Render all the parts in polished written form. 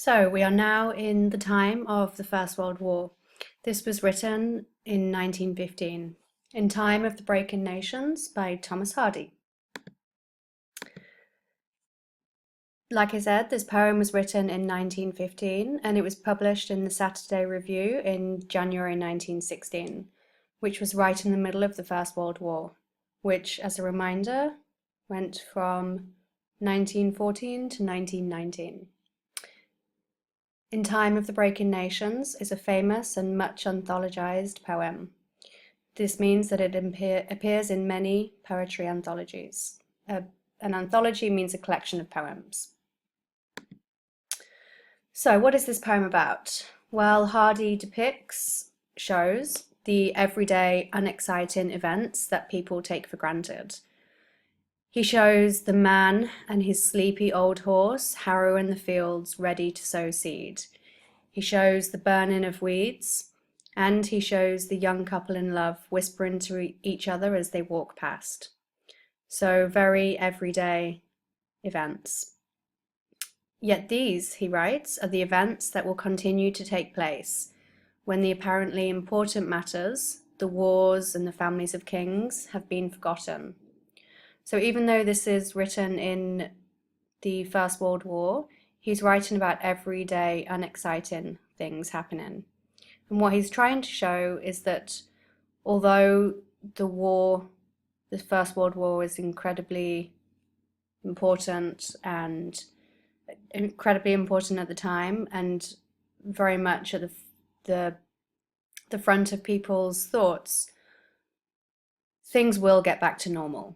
So we are now in the time of the First World War. This was written in 1915, in Time of the Break in Nations by Thomas Hardy. Like I said, this poem was written in 1915 and it was published in the Saturday Review in January 1916, which was right in the middle of the First World War, which, as a reminder, went from 1914 to 1919. In Time of the Break in Nations is a famous and much anthologized poem. This means that it appears in many poetry anthologies. An anthology means a collection of poems. So what is this poem about? Well, Hardy shows the everyday, unexciting events that people take for granted. He shows the man and his sleepy old horse harrow in the fields ready to sow seed. He shows the burning of weeds, and he shows the young couple in love whispering to each other as they walk past. So very everyday events. Yet these, he writes, are the events that will continue to take place when the apparently important matters, the wars and the families of kings, have been forgotten. So even though this is written in the First World War, he's writing about everyday, unexciting things happening. And what he's trying to show is that although the First World War is incredibly important at the time and very much at the front of people's thoughts, things will get back to normal.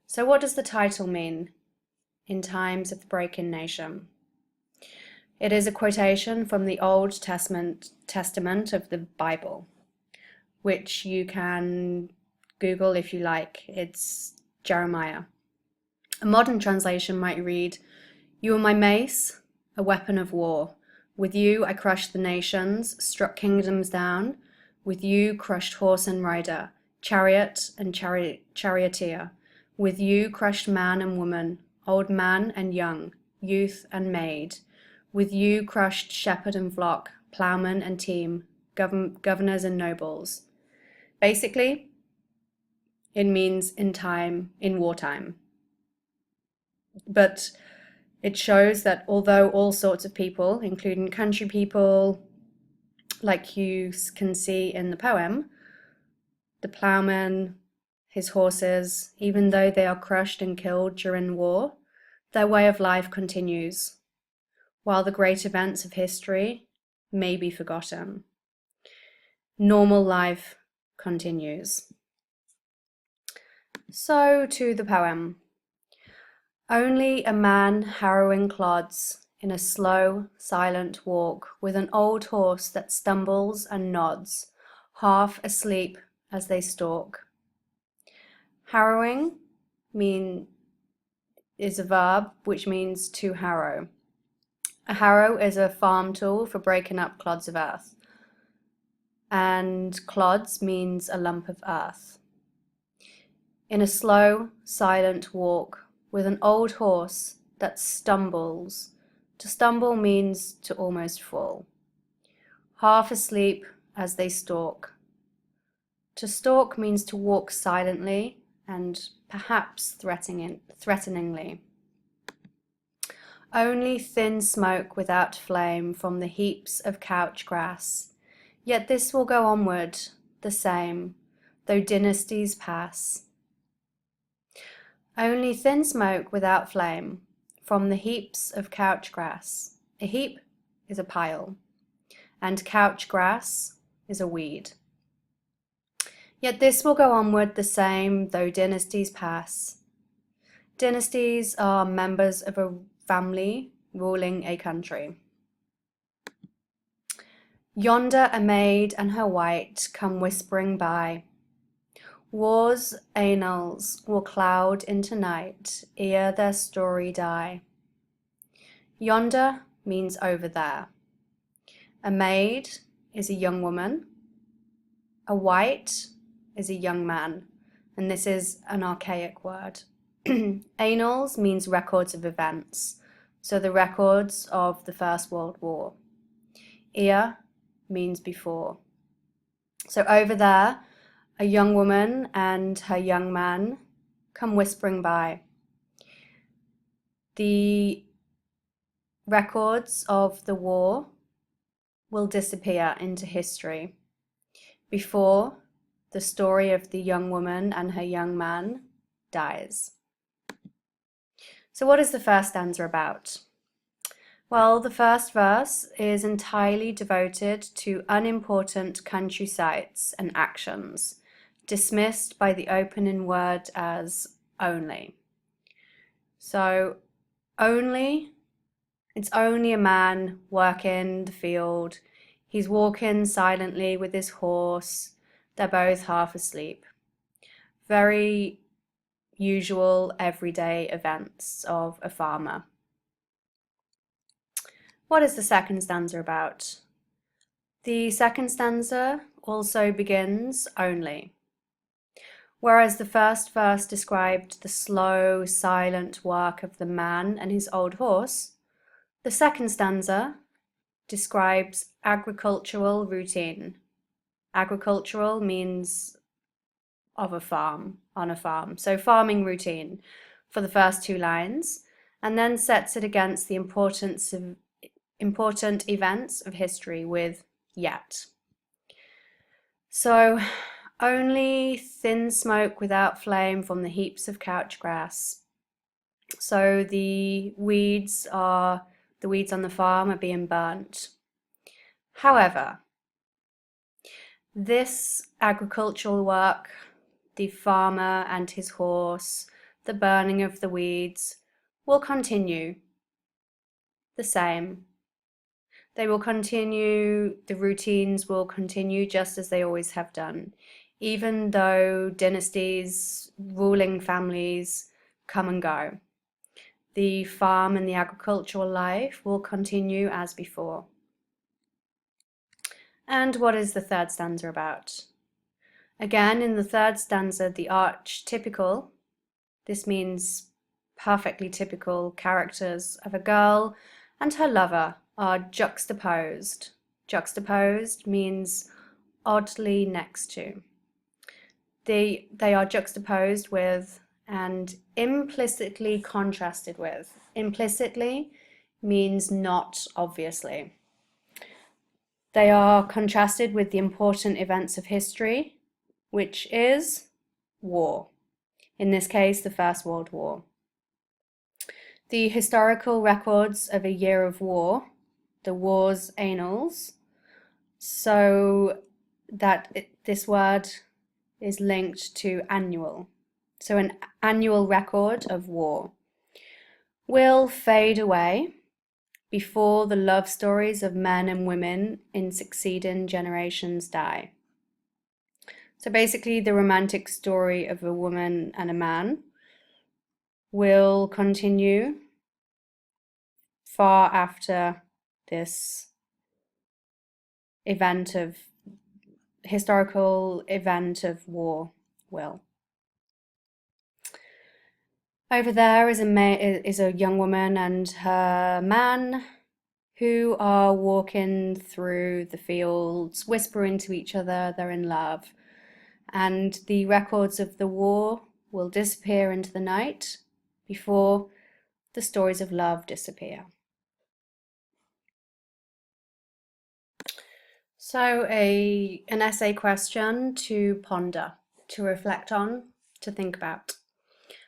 So what does the title mean, in times of the break in nation? It is a quotation from the Old Testament of the Bible, which you can Google if you like. It's Jeremiah. A modern translation might read, "You are my mace, a weapon of war. With you I crushed the nations, struck kingdoms down. With you crushed horse and rider, chariot and charioteer. With you crushed man and woman, old man and young, youth and maid. With you crushed shepherd and flock, plowman and team, governors and nobles." Basically, it means in wartime. But it shows that although all sorts of people, including country people, like you can see in the poem, the plowman, his horses, even though they are crushed and killed during war, their way of life continues, while the great events of history may be forgotten. Normal life continues. So to the poem. Only a man harrowing clods in a slow, silent walk with an old horse that stumbles and nods, half asleep as they stalk. Harrowing is a verb which means to harrow. A harrow is a farm tool for breaking up clods of earth. And clods means a lump of earth. In a slow, silent walk with an old horse that stumbles. To stumble means to almost fall. Half asleep as they stalk. To stalk means to walk silently and perhaps threateningly. Only thin smoke without flame from the heaps of couch grass. Yet this will go onward, the same, though dynasties pass. Only thin smoke without flame from the heaps of couch grass. A heap is a pile, and couch grass is a weed. Yet this will go onward the same, though dynasties pass. Dynasties are members of a family ruling a country. Yonder a maid and her white come whispering by. War's annals will cloud into night ere their story die. Yonder means over there. A maid is a young woman. A white is a young man, and this is an archaic word. Annals means records of events. so the records of the First World War. Ear means before. So over there, a young woman and her young man come whispering by. The records of the war will disappear into history before the story of the young woman and her young man dies. So what is the first stanza about? Well, the first verse is entirely devoted to unimportant country sites and actions, dismissed by the opening word as only. So it's only a man working the field. He's walking silently with his horse. They're both half asleep. Very usual everyday events of a farmer. What is the second stanza about? The second stanza also begins only. Whereas the first verse described the slow, silent work of the man and his old horse, the second stanza describes agricultural routine. Agricultural means of a farm, on a farm. So farming routine for the first two lines, and then sets it against the important events of history with yet. So only thin smoke without flame from the heaps of couch grass. So the weeds on the farm are being burnt. However, this agricultural work, the farmer and his horse, the burning of the weeds, will continue the same. They will continue, the routines will continue just as they always have done, even though dynasties, ruling families come and go. The farm and the agricultural life will continue as before. And what is the third stanza about? Again, in the third stanza, the archetypical, this means perfectly typical characters of a girl and her lover are juxtaposed. Juxtaposed means oddly next to. They are juxtaposed with and implicitly contrasted with. Implicitly means not obviously. They are contrasted with the important events of history, which is war. In this case, the First World War. The historical records of a year of war, the war's annals, so that this word is linked to annual. So an annual record of war will fade away before the love stories of men and women in succeeding generations die. So basically the romantic story of a woman and a man will continue far after this historical event of war will. Over there is a young woman and her man who are walking through the fields, whispering to each other they're in love. And the records of the war will disappear into the night before the stories of love disappear. So an essay question to ponder, to reflect on, to think about.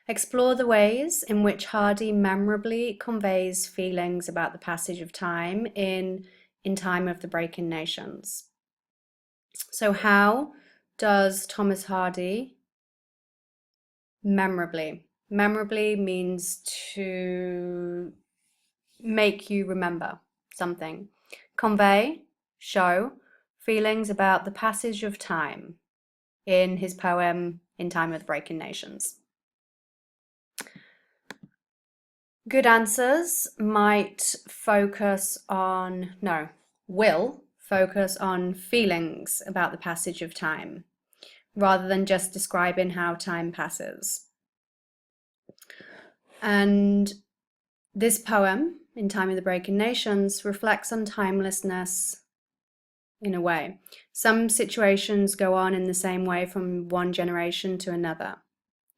Explore the ways in which Hardy memorably conveys feelings about the passage of time in Time of the Breaking Nations. So how does Thomas Hardy memorably means to make you remember something. Convey, show, feelings about the passage of time in his poem In Time of the Breaking Nations. Good answers might will focus on feelings about the passage of time, rather than just describing how time passes. And this poem in Time of the Breaking Nations, reflects on timelessness in a way. Some situations go on in the same way from one generation to another.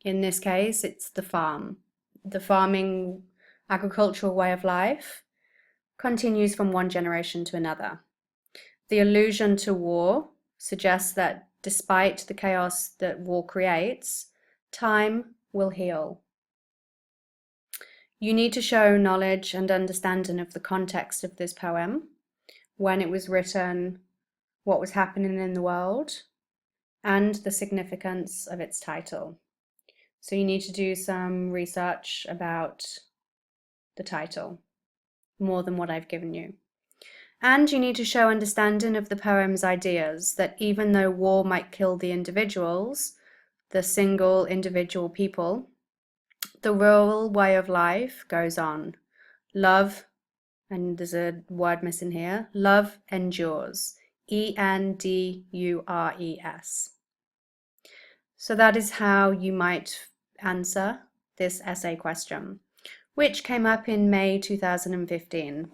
In this case, it's the farm. The farming agricultural way of life continues from one generation to another. The allusion to war suggests that despite the chaos that war creates, time will heal. You need to show knowledge and understanding of the context of this poem, when it was written, what was happening in the world, and the significance of its title. So you need to do some research about the title, more than what I've given you. And you need to show understanding of the poem's ideas, that even though war might kill the individuals, the single individual people, the rural way of life goes on. Love, and there's a word missing here, love endures. E-N-D-U-R-E-S. So that is how you might answer this essay question, which came up in May 2015.